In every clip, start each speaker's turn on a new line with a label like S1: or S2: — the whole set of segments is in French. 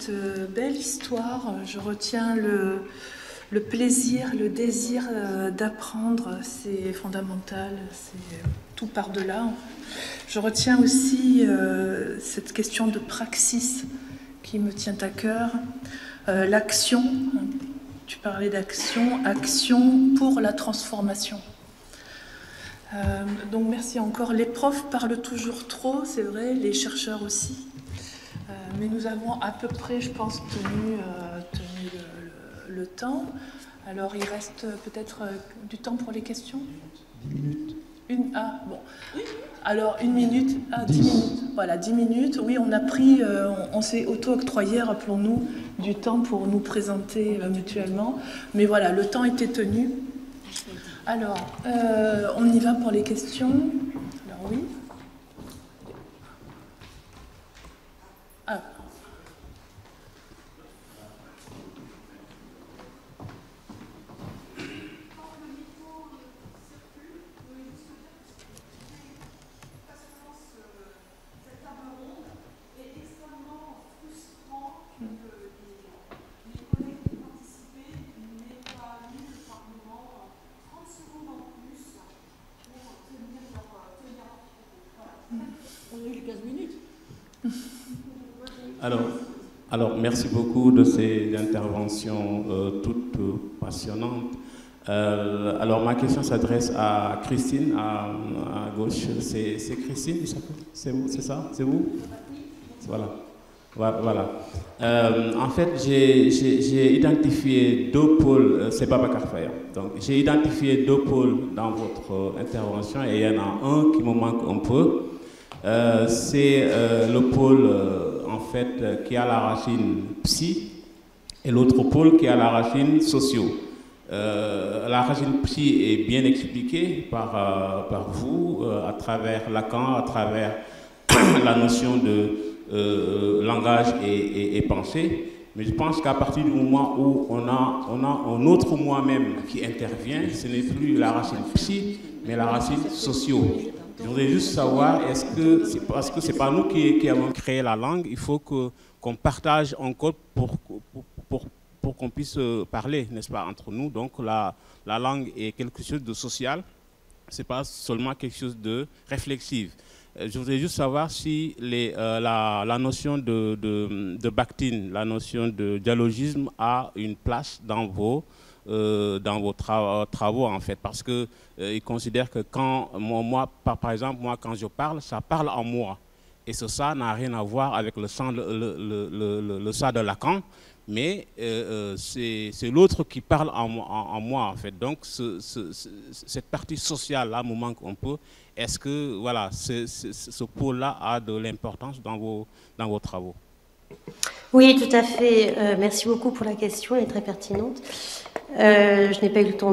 S1: cette belle histoire. Je retiens le plaisir, le désir d'apprendre, c'est fondamental, c'est tout par-delà. Je retiens aussi cette question de praxis qui me tient à cœur. L'action, tu parlais d'action, action pour la transformation. Donc merci encore. Les profs parlent toujours trop, c'est vrai, les chercheurs aussi. Mais nous avons à peu près, je pense, tenu le temps. Alors il reste peut-être du temps pour les questions.
S2: 10 minutes.
S1: Bon. Alors 1 minute, 10 minutes. Voilà, 10 minutes. Oui, on a pris, on s'est auto-octroyé, rappelons-nous, du temps pour nous présenter mutuellement. Mais voilà, le temps était tenu. Alors, on y va pour les questions. Alors oui. Ah.
S3: Alors, merci beaucoup de ces interventions toutes passionnantes. Alors, ma question s'adresse à Christine, à gauche. C'est Christine, c'est vous, c'est ça? C'est vous? Voilà. En fait, j'ai identifié deux pôles, c'est Baba Karfaya. Donc, j'ai identifié deux pôles dans votre intervention et il y en a un qui me manque un peu. C'est le pôle en fait qui a la racine psy et l'autre pôle qui a la racine socio. La racine psy est bien expliquée par vous à travers Lacan, à travers la notion de langage et pensée. Mais je pense qu'à partir du moment où on a un autre moi-même qui intervient, ce n'est plus la racine psy, mais la racine socio. Je voudrais juste savoir, est-ce que c'est parce que ce n'est pas nous qui avons créé la langue, il faut qu'on partage un code pour qu'on puisse parler, n'est-ce pas, entre nous. Donc la langue est quelque chose de social, ce n'est pas seulement quelque chose de réflexif. Je voudrais juste savoir si la notion de Bakhtin, la notion de dialogisme a une place dans vos travaux, en fait, parce qu'ils considèrent que quand moi, par exemple, moi, quand je parle, ça parle en moi. Et ça n'a rien à voir avec le ça de Lacan, mais c'est l'autre qui parle en moi, en fait. Donc, cette partie sociale-là me manque un peu. Est-ce que voilà, ce pôle-là a de l'importance dans vos travaux?
S4: Oui, tout à fait. Merci beaucoup pour la question, elle est très pertinente. Je n'ai pas eu le temps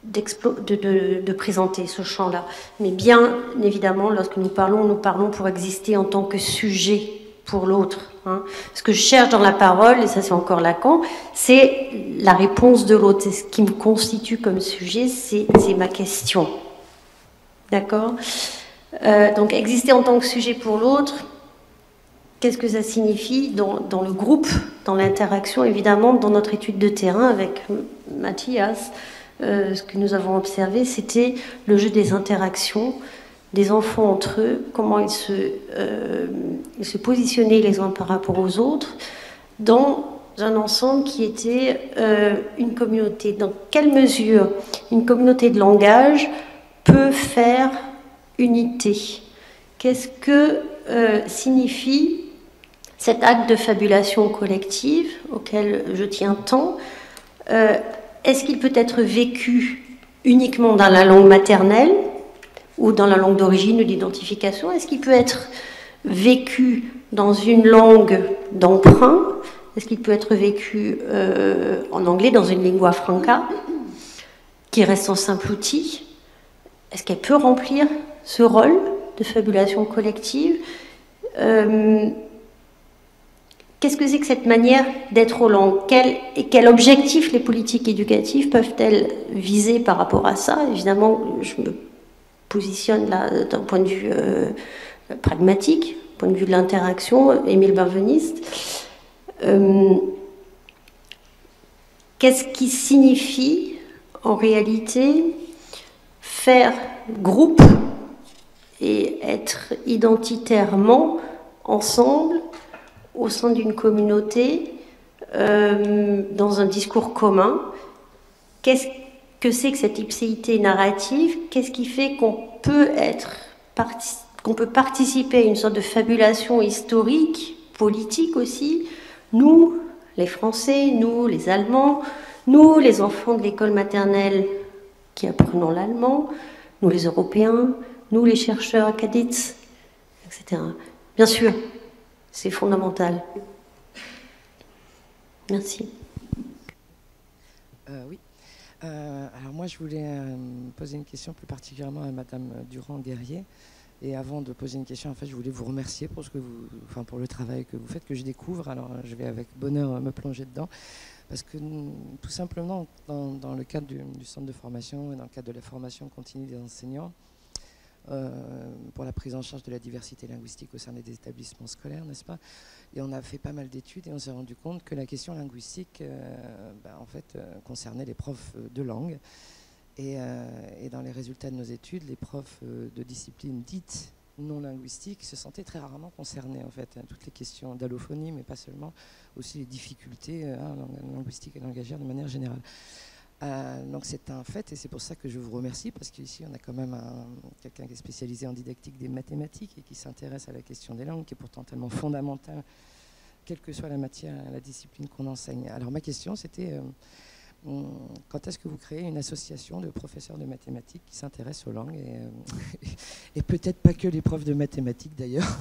S4: de présenter ce champ-là. Mais bien évidemment, lorsque nous parlons pour exister en tant que sujet pour l'autre. Hein. Ce que je cherche dans la parole, et ça c'est encore Lacan, c'est la réponse de l'autre. Ce qui me constitue comme sujet, c'est ma question. D'accord ? Donc exister en tant que sujet pour l'autre, qu'est-ce que ça signifie dans le groupe, dans l'interaction, évidemment, dans notre étude de terrain avec Mathias, ce que nous avons observé, c'était le jeu des interactions des enfants entre eux, comment ils se positionnaient les uns par rapport aux autres, dans un ensemble qui était une communauté. Dans quelle mesure une communauté de langage peut faire unité? Qu'est-ce que signifie cet acte de fabulation collective auquel je tiens tant? Est-ce qu'il peut être vécu uniquement dans la langue maternelle ou dans la langue d'origine ou d'identification? Est-ce qu'il peut être vécu dans une langue d'emprunt? Est-ce qu'il peut être vécu en anglais, dans une lingua franca, qui reste un simple outil? Est-ce qu'elle peut remplir ce rôle de fabulation collective? Qu'est-ce que c'est que cette manière d'être aux langues? Quel objectif les politiques éducatives peuvent-elles viser par rapport à ça? Évidemment, je me positionne là d'un point de vue pragmatique, point de vue de l'interaction, Émile Benveniste. Qu'est-ce qui signifie en réalité faire groupe et être identitairement ensemble au sein d'une communauté dans un discours commun? Qu'est-ce que c'est que cette ipséité narrative? Qu'est-ce qui fait qu'on peut participer à une sorte de fabulation historique, politique aussi, nous, les Français, nous, les Allemands, nous, les enfants de l'école maternelle qui apprenons l'allemand, nous, les Européens, nous, les chercheurs à Cadix, etc. Bien sûr, c'est fondamental. Merci.
S2: Oui. Alors moi, je voulais poser une question plus particulièrement à Madame Durand-Guerrier. Et avant de poser une question, en fait, je voulais vous remercier pour pour le travail que vous faites, que je découvre. Alors, je vais avec bonheur me plonger dedans, parce que tout simplement, dans le cadre du centre de formation et dans le cadre de la formation continue des enseignants, pour la prise en charge de la diversité linguistique au sein des établissements scolaires, n'est-ce pas? Et on a fait pas mal d'études et on s'est rendu compte que la question linguistique, en fait, concernait les profs de langue. Et dans les résultats de nos études, les profs de disciplines dites non linguistiques se sentaient très rarement concernés, en fait. Toutes les questions d'allophonie, mais pas seulement, aussi les difficultés linguistiques et langagières de manière générale. Donc c'est un fait, et c'est pour ça que je vous remercie, parce qu'ici on a quand même quelqu'un qui est spécialisé en didactique des mathématiques et qui s'intéresse à la question des langues, qui est pourtant tellement fondamentale, quelle que soit la matière, la discipline qu'on enseigne. Alors ma question c'était... quand est-ce que vous créez une association de professeurs de mathématiques qui s'intéressent aux langues et peut-être pas que les profs de mathématiques d'ailleurs?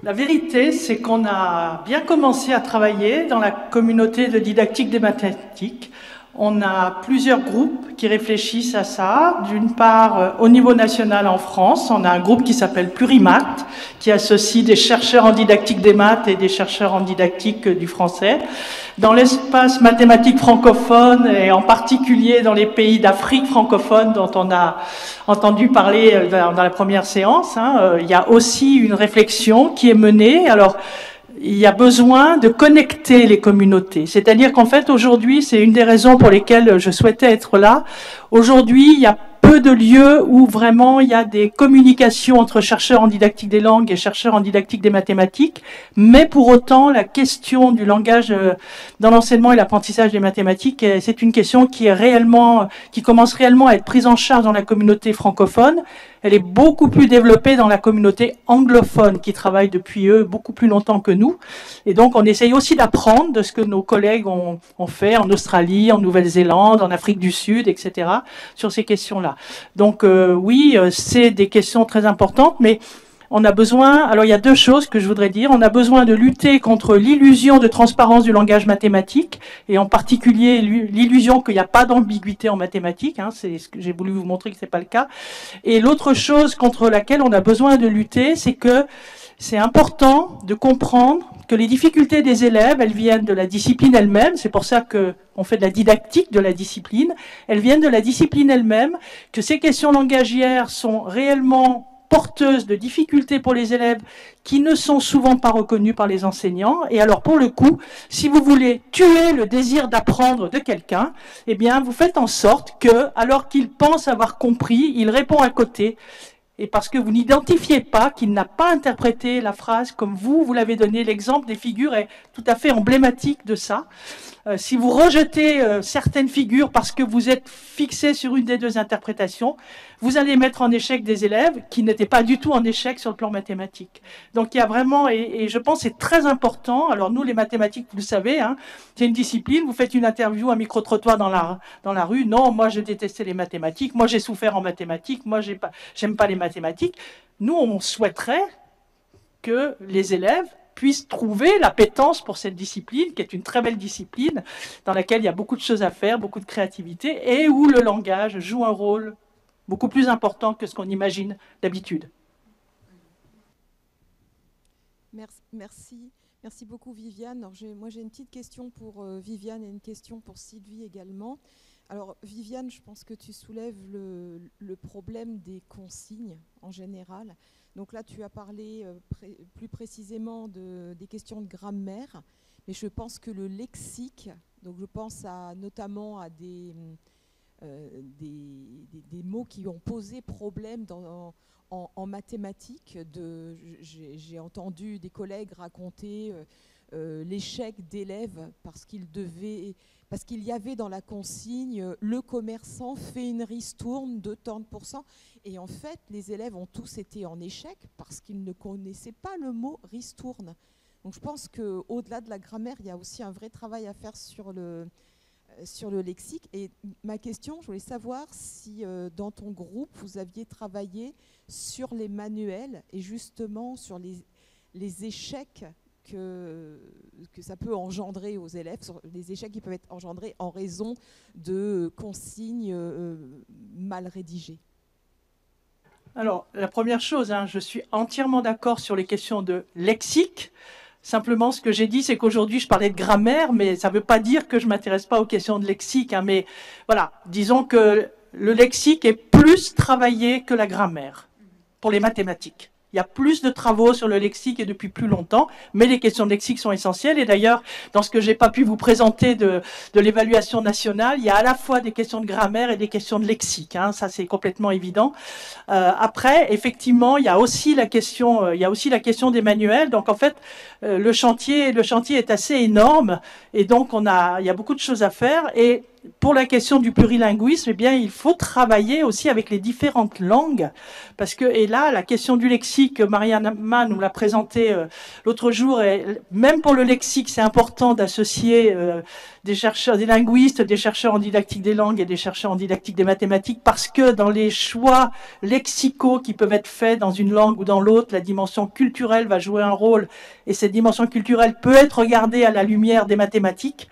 S1: La vérité, c'est qu'on a bien commencé à travailler dans la communauté de didactique des mathématiques. On a plusieurs groupes qui réfléchissent à ça. D'une part, au niveau national en France, on a un groupe qui s'appelle Plurimat, qui associe des chercheurs en didactique des maths et des chercheurs en didactique du français. Dans l'espace mathématique francophone, et en particulier dans les pays d'Afrique francophone dont on a entendu parler dans la première séance, il y a aussi une réflexion qui est menée. Alors, il y a besoin de connecter les communautés. C'est-à-dire qu'en fait, aujourd'hui, c'est une des raisons pour lesquelles je souhaitais être là. Aujourd'hui, il y a peu de lieux où vraiment il y a des communications entre chercheurs en didactique des langues et chercheurs en didactique des mathématiques, mais pour autant, la question du langage dans l'enseignement et l'apprentissage des mathématiques, c'est une question qui commence réellement à être prise en charge dans la communauté francophone. Elle est beaucoup plus développée dans la communauté anglophone qui travaille depuis beaucoup plus longtemps que nous. Et donc, on essaye aussi d'apprendre de ce que nos collègues ont fait en Australie, en Nouvelle-Zélande, en Afrique du Sud, etc., sur ces questions-là. Donc, oui, c'est des questions très importantes, mais on a besoin, alors il y a deux choses que je voudrais dire. On a besoin de lutter contre l'illusion de transparence du langage mathématique, et en particulier l'illusion qu'il n'y a pas d'ambiguïté en mathématiques. C'est ce que j'ai voulu vous montrer que c'est pas le cas. Et l'autre chose contre laquelle on a besoin de lutter, c'est que c'est important de comprendre que les difficultés des élèves, elles viennent de la discipline elle-même. C'est pour ça qu'on fait de la didactique de la discipline. Elles viennent de la discipline elle-même, que ces questions langagières sont réellement porteuses de difficultés pour les élèves qui ne sont souvent pas reconnus par les enseignants. Et alors, pour le coup, si vous voulez tuer le désir d'apprendre de quelqu'un, eh bien, vous faites en sorte que, alors qu'il pense avoir compris, il répond à côté. Et parce que vous n'identifiez pas qu'il n'a pas interprété la phrase comme vous l'avez donné, l'exemple des figures est tout à fait emblématique de ça. Si vous rejetez certaines figures parce que vous êtes fixé sur une des deux interprétations, vous allez mettre en échec des élèves qui n'étaient pas du tout en échec sur le plan mathématique. Donc il y a vraiment, et je pense que c'est très important, alors nous les mathématiques, vous le savez, c'est une discipline, vous faites une interview, un micro-trottoir dans la rue, non, moi je détestais les mathématiques, moi j'ai souffert en mathématiques, moi j'aime pas les mathématiques. Nous on souhaiterait que les élèves puissent trouver l'appétence pour cette discipline, qui est une très belle discipline, dans laquelle il y a beaucoup de choses à faire, beaucoup de créativité, et où le langage joue un rôle beaucoup plus important que ce qu'on imagine d'habitude.
S5: Merci Merci beaucoup Viviane. Alors, moi j'ai une petite question pour Viviane et une question pour Sylvie également. Alors Viviane, je pense que tu soulèves le problème des consignes en général. Donc là tu as parlé plus précisément des questions de grammaire, mais je pense que le lexique, donc je pense notamment à des mots qui ont posé problème en mathématiques. J'ai entendu des collègues raconter l'échec d'élèves parce qu'il y avait dans la consigne le commerçant fait une ristourne de tant de pourcents. Et en fait, les élèves ont tous été en échec parce qu'ils ne connaissaient pas le mot ristourne. Donc je pense qu'au-delà de la grammaire, il y a aussi un vrai travail à faire sur le lexique. Et ma question, je voulais savoir si dans ton groupe, vous aviez travaillé sur les manuels et justement sur les échecs que ça peut engendrer aux élèves, sur les échecs qui peuvent être engendrés en raison de consignes mal rédigées.
S6: Alors, la première chose, je suis entièrement d'accord sur les questions de lexique. Simplement, ce que j'ai dit, c'est qu'aujourd'hui, je parlais de grammaire, mais ça ne veut pas dire que je ne m'intéresse pas aux questions de lexique. Mais voilà, disons que le lexique est plus travaillé que la grammaire pour les mathématiques. Il y a plus de travaux sur le lexique et depuis plus longtemps, mais les questions de lexique sont essentielles. Et d'ailleurs, dans ce que j'ai pas pu vous présenter de l'évaluation nationale, il y a à la fois des questions de grammaire et des questions de lexique. Ça, c'est complètement évident. Après, effectivement, il y a aussi la question des manuels. Donc, en fait, le chantier est assez énorme. Et donc, il y a beaucoup de choses à faire. Et pour la question du plurilinguisme, eh bien, il faut travailler aussi avec les différentes langues. Et là, la question du lexique, Marianne nous l'a présenté l'autre jour, et même pour le lexique, c'est important d'associer des chercheurs, des linguistes, des chercheurs en didactique des langues et des chercheurs en didactique des mathématiques, parce que dans les choix lexicaux qui peuvent être faits dans une langue ou dans l'autre, la dimension culturelle va jouer un rôle, et cette dimension culturelle peut être regardée à la lumière des mathématiques,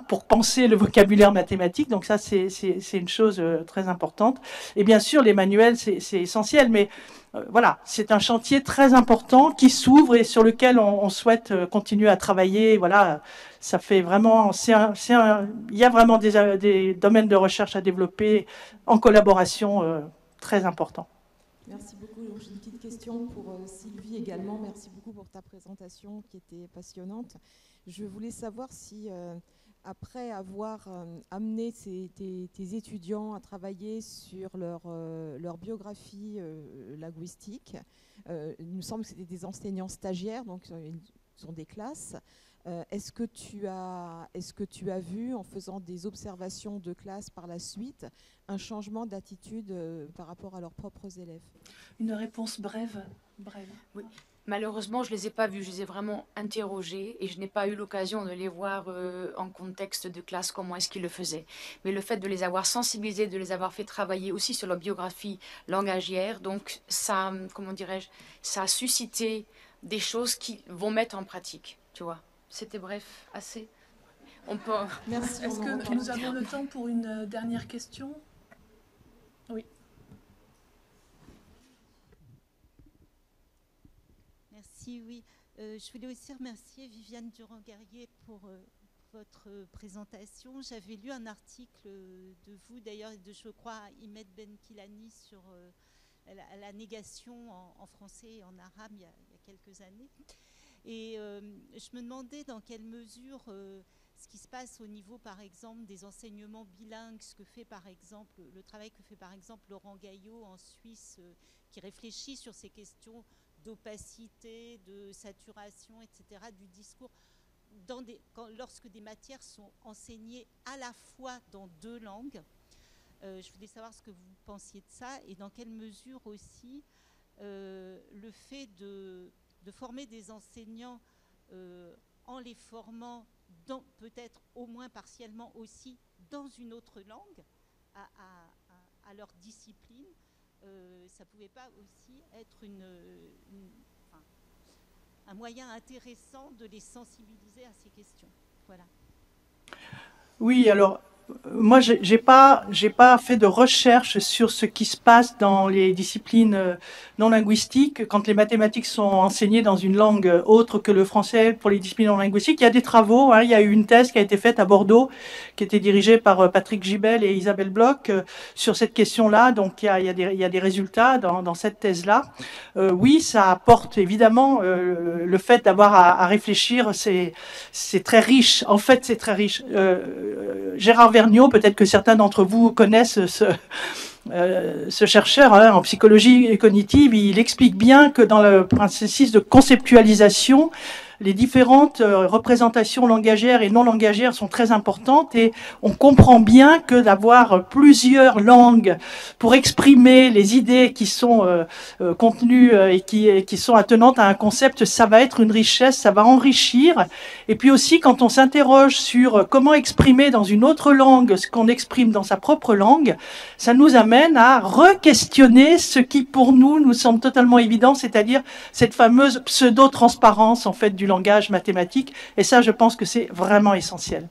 S6: pour penser le vocabulaire mathématique. Donc ça, c'est une chose très importante. Et bien sûr, les manuels, c'est essentiel, mais voilà, c'est un chantier très important qui s'ouvre et sur lequel on souhaite continuer à travailler. Voilà, ça fait vraiment, il y a vraiment des domaines de recherche à développer en collaboration très importants.
S5: Merci beaucoup. J'ai une petite question pour Sylvie également. Merci beaucoup pour ta présentation qui était passionnante. Je voulais savoir si, après avoir amené tes étudiants à travailler sur leur biographie linguistique, il me semble que c'était des enseignants stagiaires, donc ils sont des classes. Est-ce que tu as vu, en faisant des observations de classe par la suite, un changement d'attitude par rapport à leurs propres élèves?
S1: Une réponse brève.
S7: Oui. Malheureusement, je ne les ai pas vus, je les ai vraiment interrogés et je n'ai pas eu l'occasion de les voir en contexte de classe, comment est-ce qu'ils le faisaient. Mais le fait de les avoir sensibilisés, de les avoir fait travailler aussi sur leur biographie langagière, donc ça, comment dirais-je, ça a suscité des choses qu'ils vont mettre en pratique, tu vois. C'était bref, assez. On peut...
S1: Merci. Est-ce que nous avons le temps pour une dernière question? Oui.
S8: Merci, oui. Je voulais aussi remercier Viviane Durand-Guerrier pour votre présentation. J'avais lu un article de vous, d'ailleurs, et de, je crois, Imed Benkilani sur la négation en français et en arabe il y a quelques années. Et je me demandais dans quelle mesure ce qui se passe au niveau, par exemple, des enseignements bilingues, ce que fait, par exemple, le travail que fait, par exemple, Laurent Gaillot en Suisse, qui réfléchit sur ces questions d'opacité, de saturation, etc., du discours, lorsque des matières sont enseignées à la fois dans deux langues. Je voulais savoir ce que vous pensiez de ça et dans quelle mesure aussi le fait de former des enseignants en les formant peut-être au moins partiellement aussi dans une autre langue à leur discipline, ça ne pouvait pas aussi être un moyen intéressant de les sensibiliser à ces questions. Voilà.
S6: Oui, alors moi, j'ai pas fait de recherche sur ce qui se passe dans les disciplines non linguistiques quand les mathématiques sont enseignées dans une langue autre que le français pour les disciplines non linguistiques. Il y a des travaux, hein, il y a eu une thèse qui a été faite à Bordeaux, qui était dirigée par Patrick Gibel et Isabelle Bloch sur cette question-là. Donc il y a des résultats dans cette thèse-là. Oui, ça apporte évidemment le fait d'avoir à réfléchir, c'est très riche. En fait, c'est très riche. Gérard Vergniaud, peut-être que certains d'entre vous connaissent ce chercheur en psychologie cognitive, il explique bien que dans le processus de conceptualisation, les différentes représentations langagières et non langagières sont très importantes et on comprend bien que d'avoir plusieurs langues pour exprimer les idées qui sont contenues et qui sont attenantes à un concept, ça va être une richesse, ça va enrichir. Et puis aussi, quand on s'interroge sur comment exprimer dans une autre langue ce qu'on exprime dans sa propre langue, ça nous amène à re-questionner ce qui, pour nous semble totalement évident, c'est-à-dire cette fameuse pseudo-transparence, en fait, du langage mathématique. Et ça, je pense que c'est vraiment essentiel.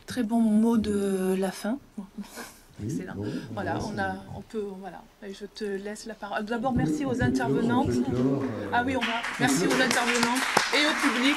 S1: Très bon mot de la fin. Excellent.
S9: Bon,
S1: voilà, on peut, voilà. Et je te laisse la parole. D'abord, merci aux intervenantes. Ah oui, merci aux intervenantes et au public.